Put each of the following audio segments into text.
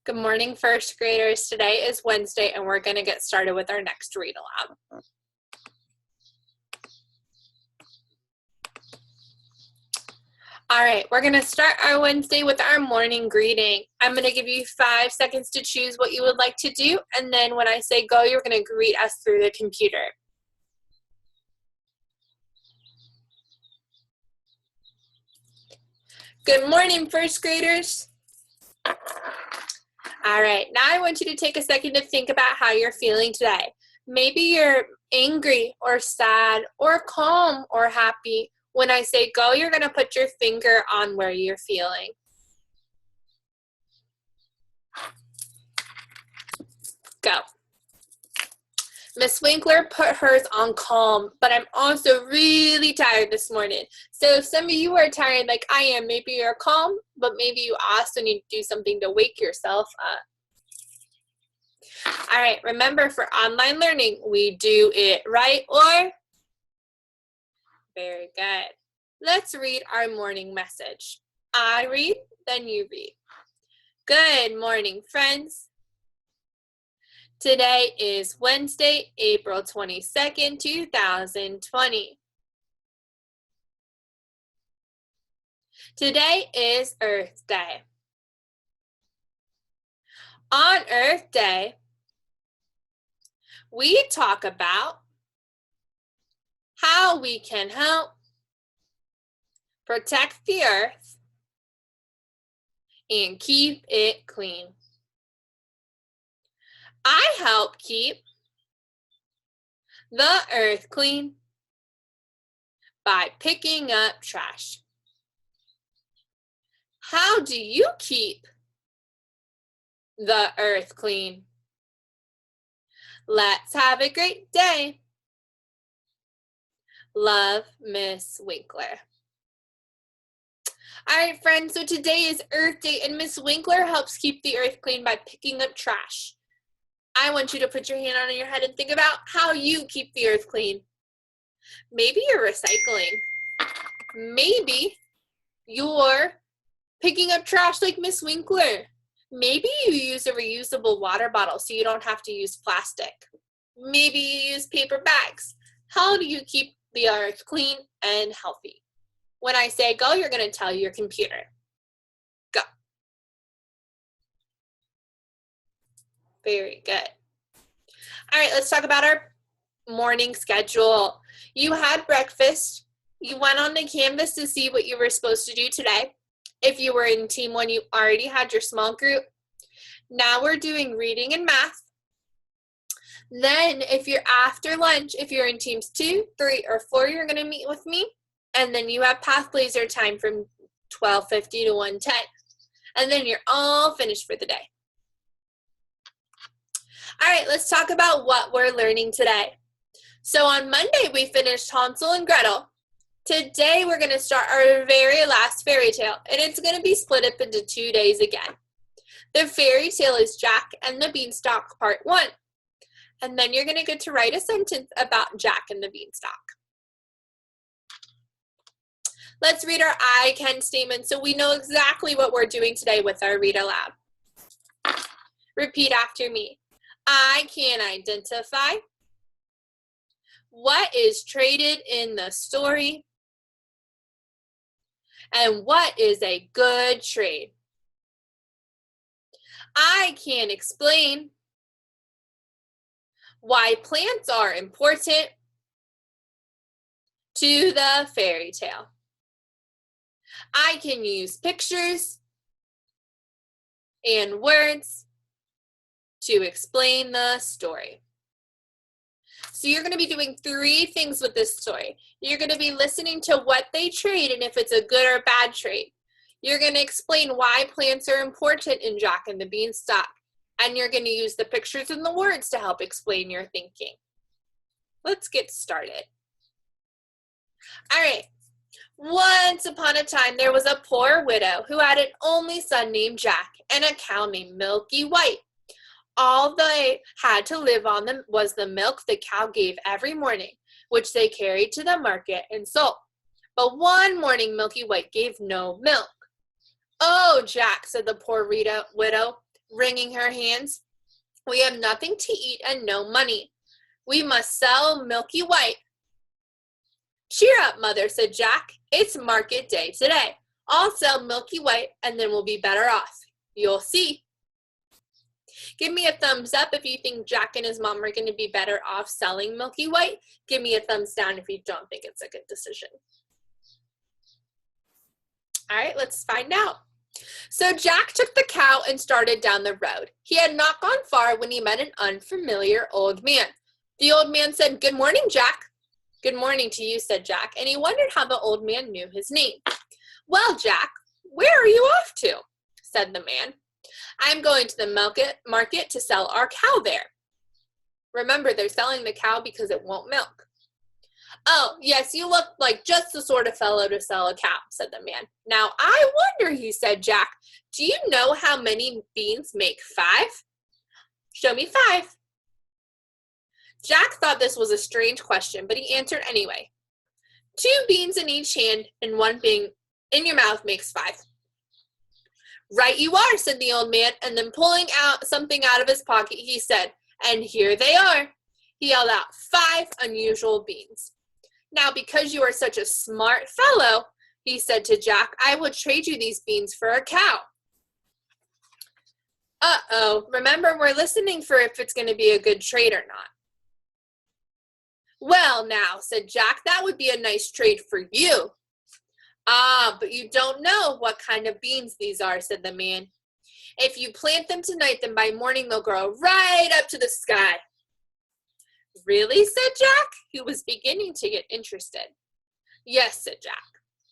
Good morning, first graders. Today is Wednesday, and we're going to get started with our next read aloud. All right, we're going to start our Wednesday with our morning greeting. I'm going to give you 5 seconds to choose what you would like to do, and then when I say go, you're going to greet us through the computer. Good morning, first graders. All right, now I want you to take a second to think about how you're feeling today. Maybe you're angry or sad or calm or happy. When I say go, you're going to put your finger on where you're feeling. Go. Miss Winkler put hers on calm, but I'm also really tired this morning. So if some of you are tired like I am, maybe you're calm, but maybe you also need to do something to wake yourself up. All right, remember for online learning, we do it right or? Very good. Let's read our morning message. I read, then you read. Good morning, friends. Today is Wednesday, April 22nd, 2020. Today is Earth Day. On Earth Day, we talk about how we can help protect the earth and keep it clean. I help keep the earth clean by picking up trash. How do you keep the earth clean? Let's have a great day. Love, Miss Winkler. All right, friends, so today is Earth Day, and Miss Winkler helps keep the earth clean by picking up trash. I want you to put your hand on your head and think about how you keep the earth clean. Maybe you're recycling. Maybe you're picking up trash like Miss Winkler. Maybe you use a reusable water bottle so you don't have to use plastic. Maybe you use paper bags. How do you keep the earth clean and healthy? When I say go, you're going to tell your computer. Go. Very good. All right, let's talk about our morning schedule. You had breakfast. You went on the Canvas to see what you were supposed to do today. If you were in Team 1, you already had your small group. Now we're doing reading and math. Then if you're after lunch, if you're in Teams 2, 3, or 4, you're going to meet with me. And then you have Pathblazer time from 12:50 to 1:10. And then you're all finished for the day. All right, let's talk about what we're learning today. So on Monday, we finished Hansel and Gretel. Today, we're going to start our very last fairy tale, and it's going to be split up into 2 days again. The fairy tale is Jack and the Beanstalk, part 1. And then you're going to get to write a sentence about Jack and the Beanstalk. Let's read our I can statement so we know exactly what we're doing today with our read aloud. Repeat after me. I can identify what is traded in the story and what is a good trade. I can explain why plants are important to the fairy tale. I can use pictures and words to explain the story. So you're going to be doing 3 things with this story. You're going to be listening to what they trade and if it's a good or bad trade. You're going to explain why plants are important in Jack and the Beanstalk. And you're going to use the pictures and the words to help explain your thinking. Let's get started. All right. Once upon a time, there was a poor widow who had an only son named Jack and a cow named Milky White. All they had to live on them was the milk the cow gave every morning, which they carried to the market and sold. But one morning, Milky White gave no milk. "Oh, Jack," said the poor widow, wringing her hands. We have nothing to eat and no money. We must sell Milky White. Cheer up, Mother, said Jack. It's market day today. I'll sell Milky White and then we'll be better off. You'll see. Give me a thumbs up if you think Jack and his mom are going to be better off selling Milky White. Give me a thumbs down if you don't think it's a good decision. All right, let's find out. So Jack took the cow and started down the road. He had not gone far when he met an unfamiliar old man. The old man said, "Good morning, Jack." "Good morning to you," said Jack, and he wondered how the old man knew his name. "Well, Jack, where are you off to?" said the man. "I'm going to the market to sell our cow there." Remember, they're selling the cow because it won't milk. "Oh, yes, you look like just the sort of fellow to sell a cow," said the man. "Now, I wonder," he said, "Jack, do you know how many beans make 5? Show me 5. Jack thought this was a strange question, but he answered anyway. 2 beans in each hand and 1 bean in your mouth makes 5. "Right you are," said the old man, and then pulling out something out of his pocket, he said, "And here they are." He held out 5 unusual beans. "Now, because you are such a smart fellow," he said to Jack, "I will trade you these beans for a cow." Uh-oh, remember, we're listening for if it's going to be a good trade or not. "Well, now," said Jack, "that would be a nice trade for you." "Ah, but you don't know what kind of beans these are," said the man. "If you plant them tonight, then by morning they'll grow right up to the sky." "Really?" said Jack, who was beginning to get interested. "Yes,"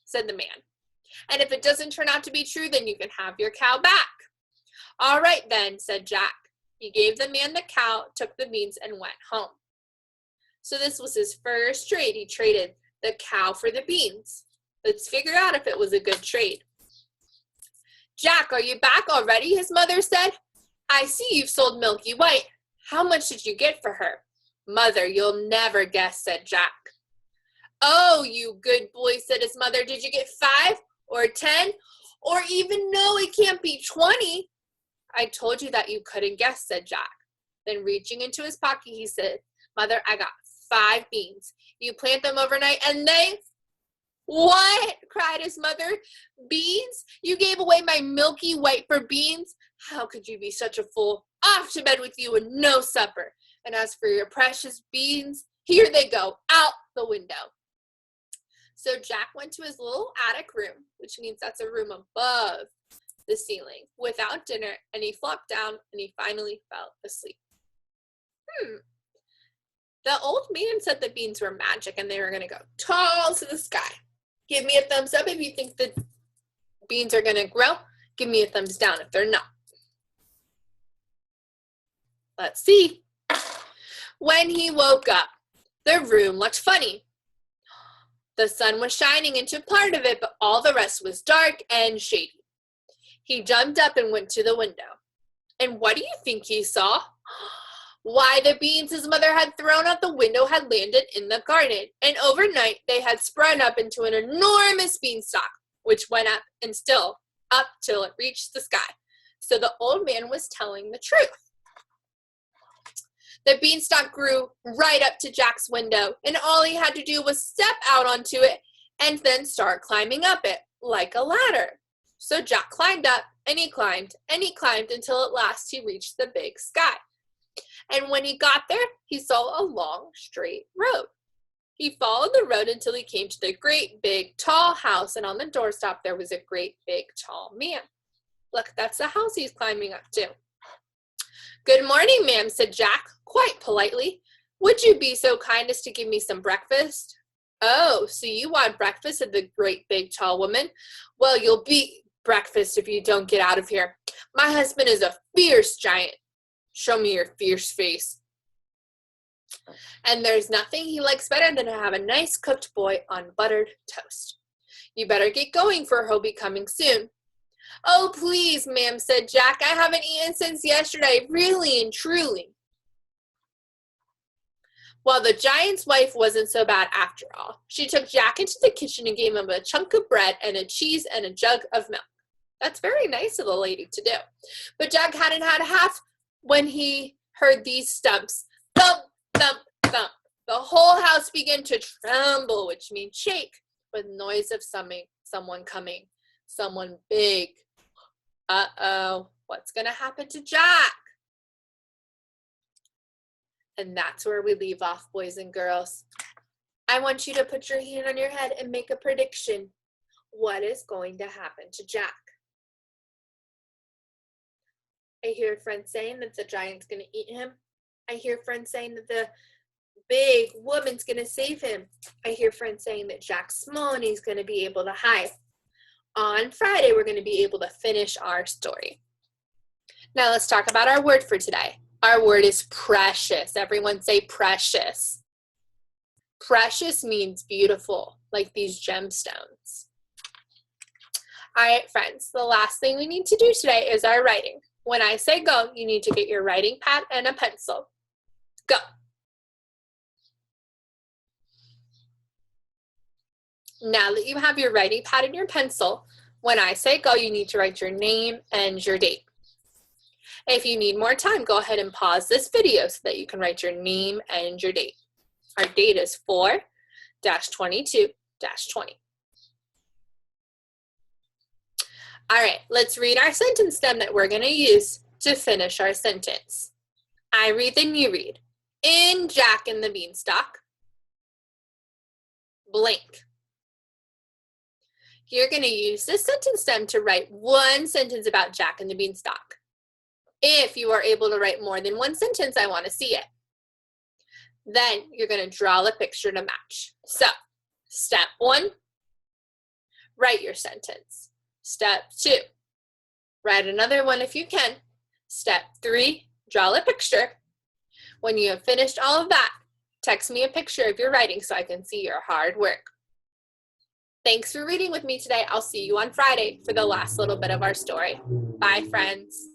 said the man. "And if it doesn't turn out to be true, then you can have your cow back." "All right then," said Jack. He gave the man the cow, took the beans, and went home. So this was his first trade. He traded the cow for the beans. Let's figure out if it was a good trade. "Jack, are you back already?" his mother said. "I see you've sold Milky White. How much did you get for her?" "Mother, you'll never guess," said Jack. "Oh, you good boy," said his mother. "Did you get 5 or 10 or even no, it can't be 20? "I told you that you couldn't guess," said Jack. Then reaching into his pocket, he said, "Mother, I got 5 beans. You plant them overnight and they—" "What?" cried his mother. "Beans? You gave away my Milky White for beans? How could you be such a fool? Off to bed with you and no supper. And as for your precious beans, here they go, out the window." So Jack went to his little attic room, which means that's a room above the ceiling, without dinner, and he flopped down and he finally fell asleep. The old man said the beans were magic and they were going to go tall to the sky. Give me a thumbs up if you think the beans are going to grow. Give me a thumbs down if they're not. Let's see. When he woke up, the room looked funny. The sun was shining into part of it, but all the rest was dark and shady. He jumped up and went to the window. And what do you think he saw? Why, the beans his mother had thrown out the window had landed in the garden, and overnight they had sprung up into an enormous beanstalk, which went up and still up till it reached the sky. So the old man was telling the truth. The beanstalk grew right up to Jack's window, and all he had to do was step out onto it and then start climbing up it like a ladder. So Jack climbed up, and he climbed until at last he reached the big sky. And when he got there, he saw a long, straight road. He followed the road until he came to the great, big, tall house, and on the doorstep there was a great, big, tall man. Look, that's the house he's climbing up to. "Good morning, ma'am," said Jack, quite politely. "Would you be so kind as to give me some breakfast?" "Oh, so you want breakfast," said the great, big, tall woman. "Well, you'll be breakfast if you don't get out of here. My husband is a fierce giant. Show me your fierce face. And there's nothing he likes better than to have a nice cooked boy on buttered toast. You better get going, for he'll be coming soon." "Oh, please, ma'am," said Jack. "I haven't eaten since yesterday, really and truly." Well, the giant's wife wasn't so bad after all. She took Jack into the kitchen and gave him a chunk of bread and a cheese and a jug of milk. That's very nice of the lady to do. But Jack hadn't had half when he heard these stumps. Thump, thump, thump. The whole house began to tremble, which means shake, with noise of someone coming. Someone big. Uh-oh, what's going to happen to Jack? And that's where we leave off, boys and girls. I want you to put your hand on your head and make a prediction. What is going to happen to Jack? I hear friends saying that the giant's going to eat him. I hear friends saying that the big woman's going to save him. I hear friends saying that Jack's small and he's going to be able to hide. On Friday, we're going to be able to finish our story. Now let's talk about our word for today. Our word is precious. Everyone say precious. Precious means beautiful, like these gemstones. All right, friends, the last thing we need to do today is our writing. When I say go, you need to get your writing pad and a pencil. Go. Now that you have your writing pad and your pencil, when I say go, you need to write your name and your date. If you need more time, go ahead and pause this video so that you can write your name and your date. Our date is 4-22-20. All right, let's read our sentence stem that we're going to use to finish our sentence. I read, then you read. In Jack and the Beanstalk, blank. You're going to use this sentence stem to write one sentence about Jack and the Beanstalk. If you are able to write more than one sentence, I want to see it. Then you're going to draw a picture to match. So, step 1, write your sentence. Step 2, write another one if you can. Step 3, draw a picture. When you have finished all of that, text me a picture of your writing so I can see your hard work. Thanks for reading with me today. I'll see you on Friday for the last little bit of our story. Bye, friends.